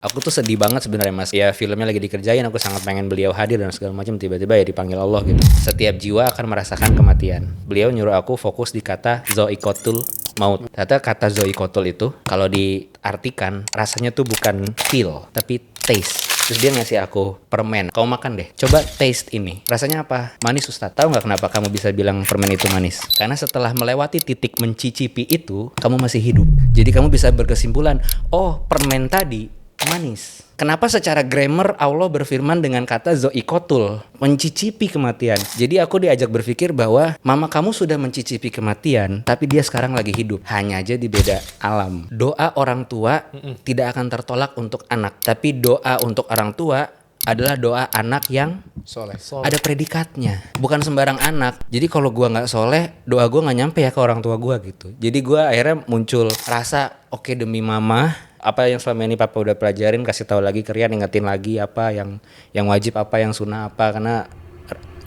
Aku tuh sedih banget sebenarnya Mas. Ya filmnya lagi dikerjain, aku sangat pengen beliau hadir dan segala macam, tiba-tiba ya dipanggil Allah gitu. Setiap jiwa akan merasakan kematian. Beliau nyuruh aku fokus di kata zoikotul maut. Ternyata kata zoikotul itu kalau diartikan rasanya tuh bukan feel tapi taste. Terus dia ngasih aku permen. Kau makan deh. Coba taste ini. Rasanya apa? Manis Ustaz. Tahu nggak kenapa kamu bisa bilang permen itu manis? Karena setelah melewati titik mencicipi itu, kamu masih hidup. Jadi kamu bisa berkesimpulan, oh permen tadi manis. Kenapa secara grammar Allah berfirman dengan kata zoikotul, mencicipi kematian. Jadi aku diajak berpikir bahwa mama kamu sudah mencicipi kematian, tapi dia sekarang lagi hidup. Hanya aja di beda alam. Doa orang tua tidak akan tertolak untuk anak, tapi doa untuk orang tua adalah doa anak yang Soleh. ada predikatnya, bukan sembarang anak. Jadi kalau gua nggak soleh, doa gua nggak nyampe ya ke orang tua gua gitu. Jadi gua akhirnya muncul rasa oke, demi mama, apa yang selama ini papa udah pelajarin, kasih tahu lagi ke Rian, ingetin lagi apa yang wajib, apa yang sunnah apa, karena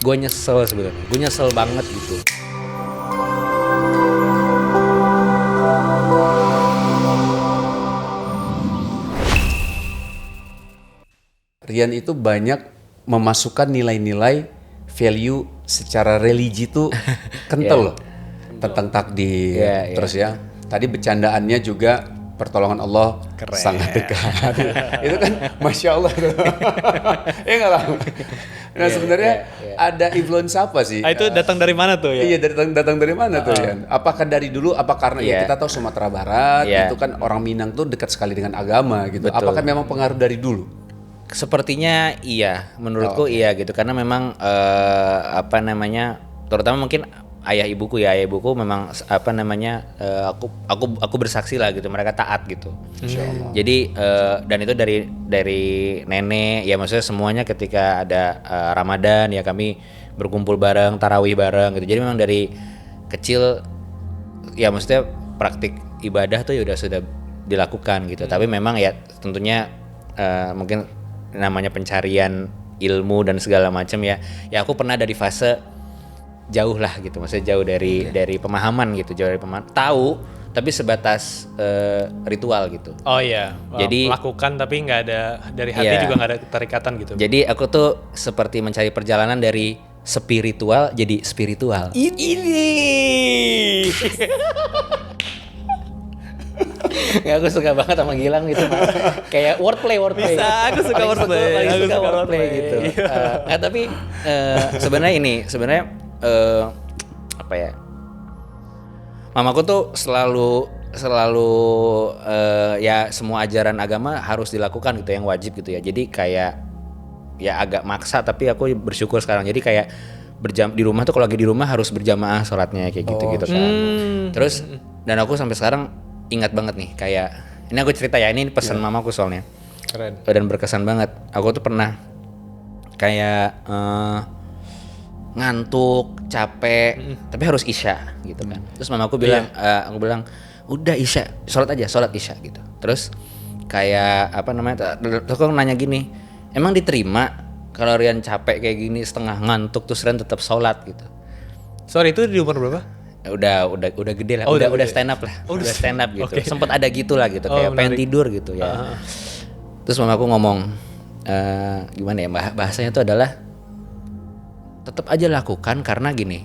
gua nyesel sebenarnya, gua nyesel banget gitu. Rian itu banyak memasukkan nilai-nilai value secara religi tuh kental loh. Tentang takdir. Yeah. Terus ya, tadi bercandaannya juga pertolongan Allah Keren. sangat dekat. Itu kan Masya Allah tuh. Ya nggak lah. Nah sebenarnya ada influence apa sih? Itu datang dari mana tuh ya? Iya, datang dari mana tuh Rian? Apakah dari dulu? Apa karena ya kita tahu Sumatera Barat itu kan orang Minang tuh dekat sekali dengan agama gitu. Betul. Apakah memang pengaruh dari dulu? Sepertinya iya, menurutku iya gitu, karena memang terutama mungkin ayah ibuku memang aku bersaksi lah gitu, mereka taat gitu. Jadi dan itu dari nenek ya, maksudnya semuanya ketika ada Ramadan ya kami berkumpul bareng, tarawih bareng gitu. Jadi memang dari kecil ya maksudnya praktik ibadah tuh ya sudah dilakukan gitu. Tapi memang ya tentunya mungkin namanya pencarian ilmu dan segala macam ya aku pernah ada di fase jauh lah gitu, maksudnya jauh dari pemahaman gitu, jauh dari pemahaman, tahu tapi sebatas ritual gitu. Oh iya, jadi melakukan tapi nggak ada dari hati, juga nggak ada keterikatan gitu. Jadi aku tuh seperti mencari perjalanan dari spiritual jadi spiritual. Ini Nggak, aku suka banget sama Gilang gitu, kayak wordplay. Bisa, aku suka wordplay. Paling suka wordplay gitu. Tapi sebenarnya apa ya? Mamaku tuh selalu ya semua ajaran agama harus dilakukan gitu, yang wajib gitu ya. Jadi kayak ya agak maksa, tapi aku bersyukur sekarang. Jadi kayak di rumah tuh kalau lagi di rumah harus berjamaah sholatnya kayak gitu kan. Terus dan aku sampai sekarang ingat banget nih, kayak ini aku cerita ya, ini pesan mamaku soalnya. keren. Dan berkesan banget. Aku tuh pernah kayak ngantuk, capek, tapi harus isya gitu kan. Terus mamaku bilang, aku bilang, udah isya, sholat isya gitu. Terus kayak terus aku nanya gini, emang diterima kalau Rian capek kayak gini, setengah ngantuk terus Rian tetap sholat gitu? Sorry, itu di umur berapa? Udah gede lah, udah stand up lah, udah stand up gitu. Okay. Sempet ada gitu lah gitu, kayak pengen tidur gitu ya. Terus mamaku ngomong, gimana ya, bahasanya itu adalah tetap aja lakukan, karena gini,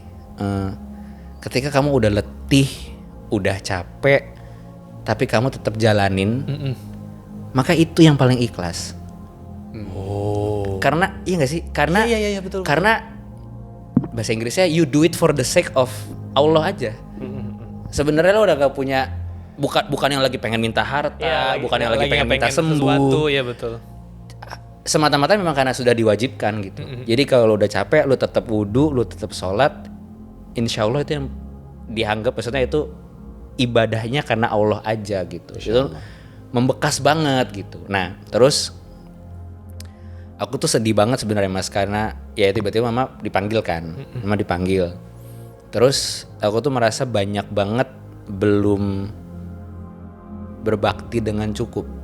ketika kamu udah letih, udah capek, tapi kamu tetap jalanin, maka itu yang paling ikhlas. Karena iya nggak sih? Karena Iya, betul. Karena bahasa Inggrisnya you do it for the sake of Allah aja. Sebenarnya lo udah gak punya, bukan yang lagi pengen minta harta, bukan yang lagi pengen minta sembuh. Sesuatu, ya betul. Semata-mata memang karena sudah diwajibkan gitu. Jadi kalau lo udah capek, lo tetap wudu, lo tetap sholat, insya Allah itu yang dianggap, maksudnya itu ibadahnya karena Allah aja gitu. Itu membekas banget gitu. Nah terus aku tuh sedih banget sebenarnya Mas, karena ya tiba-tiba mama dipanggil kan, mama dipanggil. Terus aku tuh merasa banyak banget belum berbakti dengan cukup.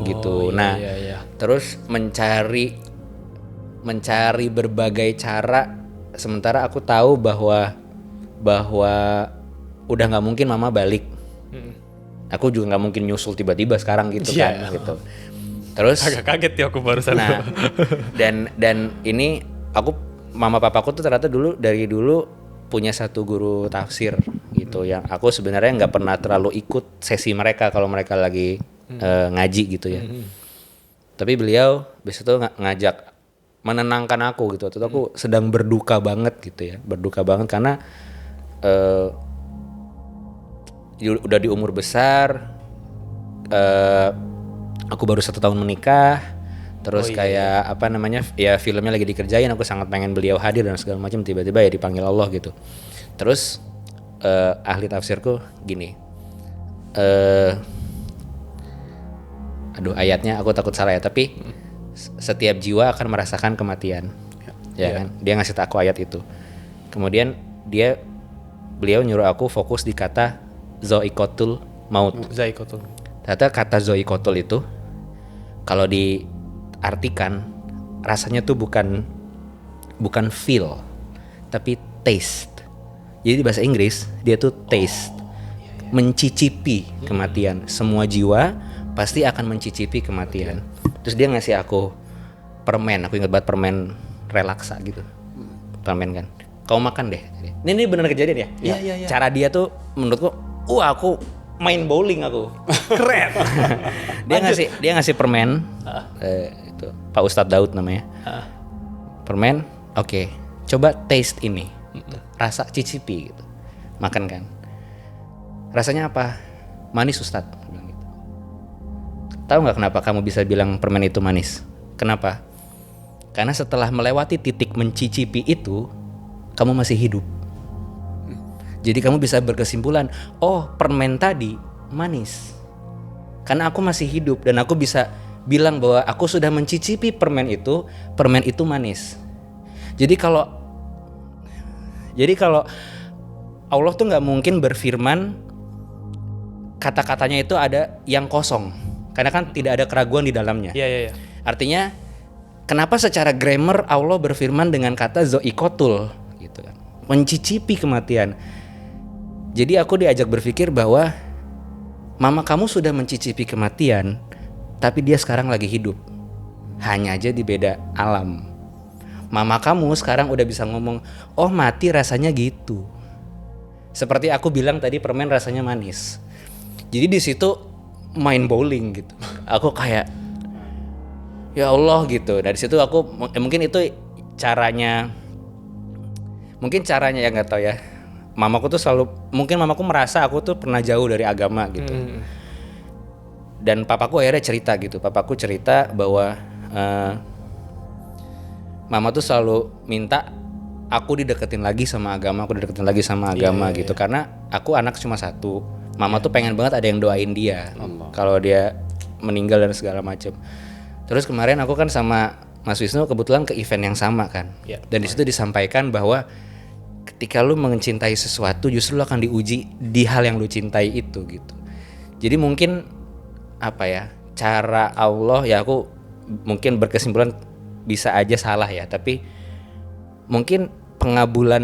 Gitu. Nah, terus mencari berbagai cara, sementara aku tahu bahwa udah nggak mungkin mama balik. Aku juga nggak mungkin nyusul tiba-tiba sekarang gitu kan gitu. Terus Agak kaget ya aku barusan. nah dan ini mama papaku tuh ternyata dari dulu punya satu guru tafsir gitu yang aku sebenarnya nggak pernah terlalu ikut sesi mereka kalau mereka lagi ngaji gitu ya. Tapi beliau biasa tuh ngajak menenangkan aku gitu. Waktu itu aku sedang berduka banget gitu ya, berduka banget karena udah di umur besar, aku baru 1 tahun menikah. Terus kayak apa namanya ya filmnya lagi dikerjain, aku sangat pengen beliau hadir dan segala macam, tiba-tiba ya dipanggil Allah gitu. Terus ahli tafsirku gini, aduh ayatnya aku takut salah ya, tapi setiap jiwa akan merasakan kematian, ya kan? Dia ngasih aku ayat itu. Kemudian beliau nyuruh aku fokus di kata zoikotul maut. Zaikotul. Ternyata kata zoikotul itu kalau diartikan rasanya tuh bukan feel tapi taste. Jadi di bahasa Inggris dia tuh taste, mencicipi kematian. Semua jiwa pasti akan mencicipi kematian. Terus dia ngasih aku permen, aku ingat banget permen relaksa gitu, permen kan. Kau makan deh. Ini benar kejadian ya? Iya. Cara dia tuh menurutku, aku main bowling aku. Keren. Dia ngasih permen, itu Pak Ustadz Daud namanya. Permen, oke. Coba taste ini, rasa cicipi gitu. Makan kan. Rasanya apa? Manis Ustadz. Bilang gitu. Tahu nggak kenapa kamu bisa bilang permen itu manis? Kenapa? Karena setelah melewati titik mencicipi itu, kamu masih hidup. Jadi kamu bisa berkesimpulan, oh permen tadi manis. Karena aku masih hidup dan aku bisa bilang bahwa aku sudah mencicipi permen itu manis. Jadi kalau Allah tuh nggak mungkin berfirman kata-katanya itu ada yang kosong, karena kan tidak ada keraguan di dalamnya. Iya. Artinya kenapa secara grammar Allah berfirman dengan kata zoikotul gitu kan, mencicipi kematian. Jadi aku diajak berpikir bahwa mama kamu sudah mencicipi kematian, tapi dia sekarang lagi hidup. Hanya aja di beda alam. Mama kamu sekarang udah bisa ngomong, oh mati rasanya gitu. Seperti aku bilang tadi permen rasanya manis. Jadi di situ main bowling gitu. Aku kayak ya Allah gitu. Dari situ aku mungkin itu caranya ya nggak tahu ya. Mamaku tuh mungkin mamaku merasa aku tuh pernah jauh dari agama gitu. Dan papaku akhirnya cerita gitu. Papaku cerita bahwa mama tuh selalu minta aku dideketin lagi sama agama, gitu. Karena aku anak cuma satu. Mama tuh pengen banget ada yang doain dia kalau dia meninggal dan segala macam. Terus kemarin aku kan sama Mas Wisnu kebetulan ke event yang sama kan. Dan di situ disampaikan bahwa ketika lu mencintai sesuatu justru lu akan diuji di hal yang lu cintai itu gitu. Jadi mungkin apa ya, cara Allah ya, aku mungkin berkesimpulan bisa aja salah ya, tapi mungkin pengabulan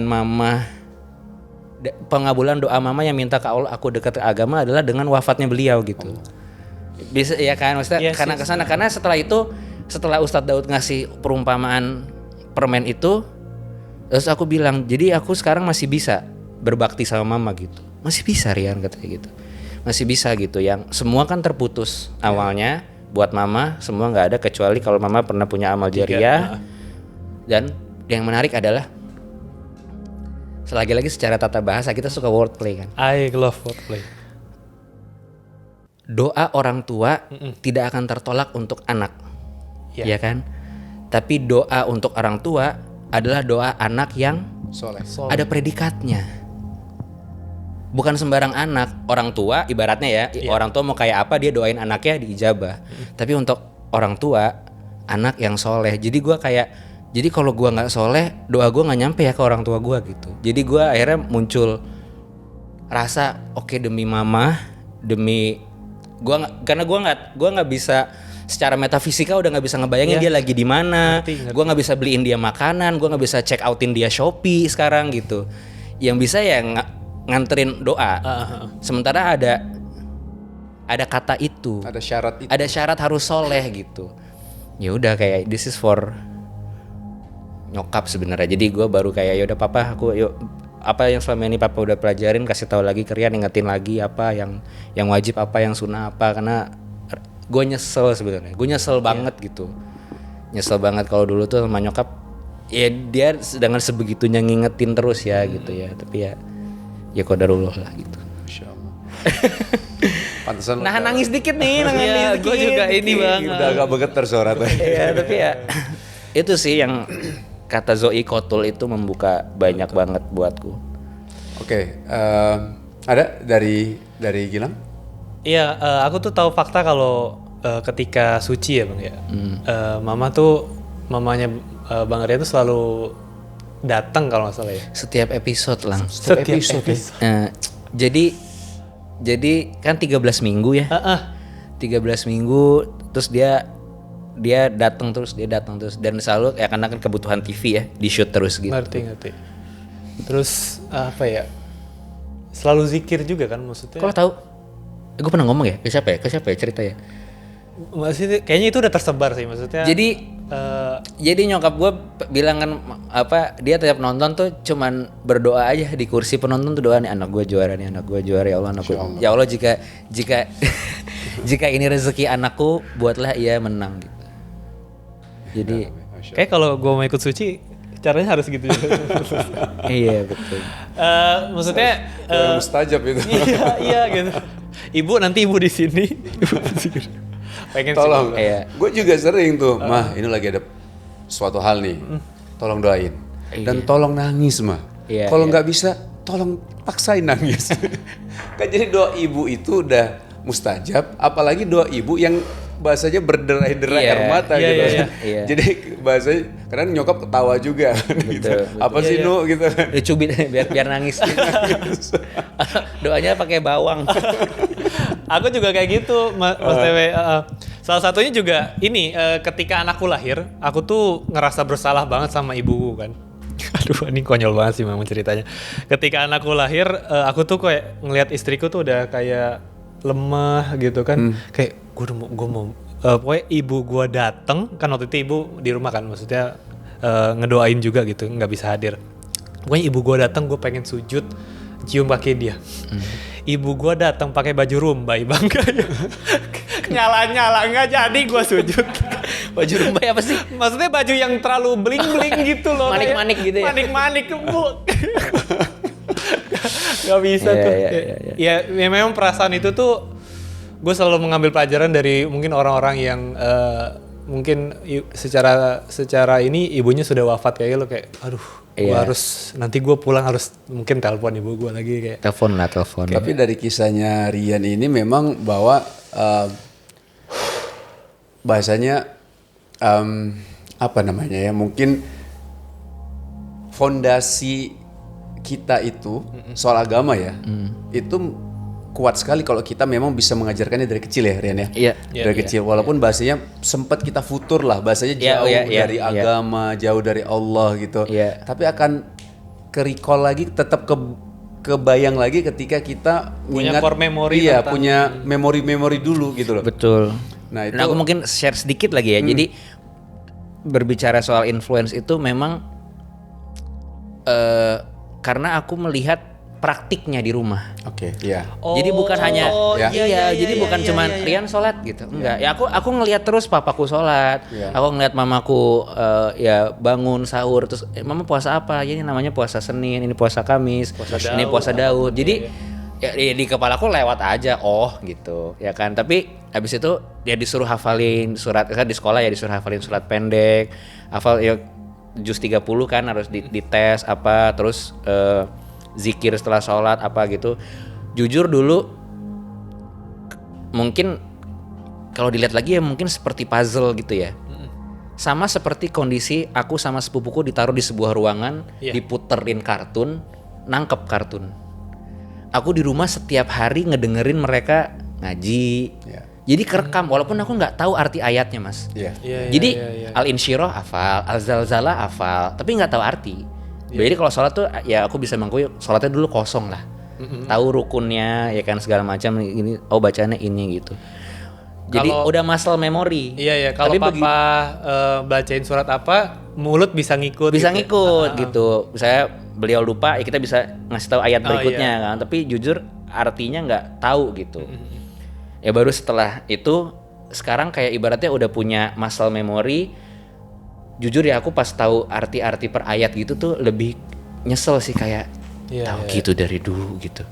doa mama yang minta ke Allah aku dekat ke agama adalah dengan wafatnya beliau gitu. Bisa ya kan maksudnya, karena kesana, karena setelah Ustadz Daud ngasih perumpamaan permen itu, terus aku bilang, jadi aku sekarang masih bisa berbakti sama mama gitu. Masih bisa Rian katanya gitu. Masih bisa gitu, yang semua kan terputus awalnya buat mama, semua nggak ada kecuali kalau mama pernah punya amal jariah. Dan yang menarik adalah selagi-lagi secara tata bahasa kita suka wordplay kan. I love wordplay. Doa orang tua tidak akan tertolak untuk anak, ya kan? Tapi doa untuk orang tua adalah doa anak yang soleh. Ada predikatnya. Bukan sembarang anak. Orang tua ibaratnya ya, orang tua mau kayak apa dia doain anaknya diijabah. Tapi untuk orang tua, anak yang soleh. Jadi kalau gue nggak soleh, doa gue nggak nyampe ya ke orang tua gue gitu. Jadi gue akhirnya muncul rasa oke, demi mama, demi gue, karena gue nggak bisa secara metafisika udah nggak bisa ngebayangin dia lagi di mana. Gue nggak bisa beliin dia makanan, gue nggak bisa check outin dia Shopee sekarang gitu. Yang bisa ya nganterin doa. Sementara ada kata itu. Ada syarat itu. Ada syarat harus soleh gitu. Ya udah kayak this is for nyokap sebenarnya. Jadi gue baru kayak ya udah papa aku yuk apa yang selama ini papa udah pelajarin kasih tahu lagi ke Rian, ingetin lagi apa yang wajib apa yang sunnah apa, karena gue nyesel sebenarnya. Gue nyesel banget gitu. Nyesel banget kalau dulu tuh sama nyokap ya dia dengan sebegitunya ngingetin terus ya gitu ya. Tapi ya qadarullah lah gitu. Masya Allah. Pantesan Nah nangis dikit nih, nangis dikit. Gue juga ini banget. udah agak begetar suara tuh. Iya tapi ya itu sih yang kata Zoi Kotul itu membuka banyak banget buatku. Oke, ada dari Gilang? Iya, aku tuh tahu fakta kalau ketika suci ya bang ya, mamanya Bang Rian tuh selalu datang kalau nggak salah ya. Setiap episode lang. Setiap episode. Jadi kan 13 minggu ya. 13 minggu terus dia datang terus dan selalu ya karena kan kebutuhan TV ya di shoot terus gitu. Ngerti. Terus apa ya? Selalu zikir juga kan maksudnya. Kalau tahu? Gue pernah ngomong ya ke siapa ya cerita ya. Maksudnya kayaknya itu udah tersebar sih maksudnya. Jadi nyokap gue bilang kan apa dia tiap nonton tuh cuman berdoa aja di kursi penonton tuh doa nih anak gue juara ya Allah anakku. Ya Allah jika jika ini rezeki anakku buatlah ia menang gitu. Jadi kayak kalau gue mau ikut suci caranya harus gitu juga. iya betul. Maksudnya mustajab itu. iya gitu. Ibu nanti ibu di sini. Pengen Tolong. Iya. Gue juga sering tuh, Mah, ini lagi ada suatu hal nih. Tolong doain. Dan tolong nangis, Mah. Iya, Kalau iya. nggak bisa, tolong paksain nangis. Kan jadi doa ibu itu udah mustajab, apalagi doa ibu yang bahasanya berderai-derai Iya, air mata iya, gitu. iya, iya. Jadi bahasanya karena nyokap ketawa juga gitu. betul. Apa sih Iya, Nu gitu. Dicubit biar nangis. Doanya pakai bawang. Aku juga kayak gitu, Mas Tewe. Salah satunya juga ini, ketika anakku lahir, aku tuh ngerasa bersalah banget sama ibuku kan. Aduh, ini konyol banget sih memang ceritanya. Ketika anakku lahir, aku tuh kayak ngelihat istriku tuh udah kayak lemah gitu kan. Kayak gue mau pokoknya ibu gue dateng kan, waktu itu ibu di rumah kan, maksudnya ngedoain juga gitu, nggak bisa hadir. Pokoknya ibu gue dateng, gue pengen sujud cium kaki dia. Ibu gue datang pakai baju rumbai bangga ya. Nyala nggak jadi gue sujud. Baju rumbai apa sih? Maksudnya baju yang terlalu bling gitu loh. Manik-manik gitu ya? Manik-manik bu. Gak bisa Iya, tuh. iya. Ya memang perasaan itu tuh gue selalu mengambil pelajaran dari mungkin orang-orang yang mungkin secara ini ibunya sudah wafat kayak lo kayak aduh gue Iya. harus nanti gue pulang harus mungkin telepon ibu gue lagi kayak. Telepon. Tapi dari kisahnya Rian ini memang bahwa bahasanya apa namanya ya, mungkin fondasi kita itu soal agama ya, itu kuat sekali kalau kita memang bisa mengajarkannya dari kecil ya Rian ya. Iya. Dari kecil walaupun bahasanya sempat kita futur lah, bahasanya jauh dari agama, jauh dari Allah gitu. Iya. Tapi akan ke-recall lagi, tetap kebayang lagi ketika kita Punya ingat, core memory iya, tentang- punya memori-memori dulu gitu loh. Betul. Nah, itu Nah, aku mungkin share sedikit lagi ya. Jadi berbicara soal influence itu memang karena aku melihat praktiknya di rumah. oke, iya. Jadi bukan hanya jadi bukan cuman iya. Rian sholat gitu. Enggak. Ya aku ngelihat terus papaku sholat. Iya. Aku ngelihat mamaku ya bangun sahur terus mama puasa apa? Ya, ini namanya puasa Senin, ini puasa Kamis, ini puasa Daud. Jadi ya di kepalaku lewat aja gitu. Ya kan. Tapi habis itu dia disuruh hafalin surat, kan di sekolah ya disuruh hafalin surat pendek. Hafal ya juz 30 kan harus dites apa, terus zikir setelah sholat apa gitu. Jujur dulu mungkin kalau dilihat lagi ya mungkin seperti puzzle gitu ya. Sama seperti kondisi aku sama sepupuku ditaruh di sebuah ruangan, diputerin kartun, nangkep kartun. Aku di rumah setiap hari ngedengerin mereka ngaji. Iya. Jadi kerekam walaupun aku nggak tahu arti ayatnya, Mas. Iya. Jadi Al-Insyirah hafal, Al-Zalzalah hafal, tapi nggak tahu arti. Jadi kalau sholat tuh ya aku bisa mengakui sholatnya dulu kosong lah. tahu rukunnya ya kan segala macam ini bacaannya ini gitu. Jadi udah muscle memory. Iya, kalau papa bacain surat apa, mulut bisa ngikut. Bisa gitu. ngikut gitu. Misalnya beliau lupa, ya kita bisa ngasih tahu ayat berikutnya kan. Tapi jujur artinya nggak tahu gitu. Ya baru setelah itu, sekarang kayak ibaratnya udah punya muscle memory. Jujur ya aku pas tahu arti-arti per ayat gitu tuh lebih nyesel sih kayak tahu gitu dari dulu gitu.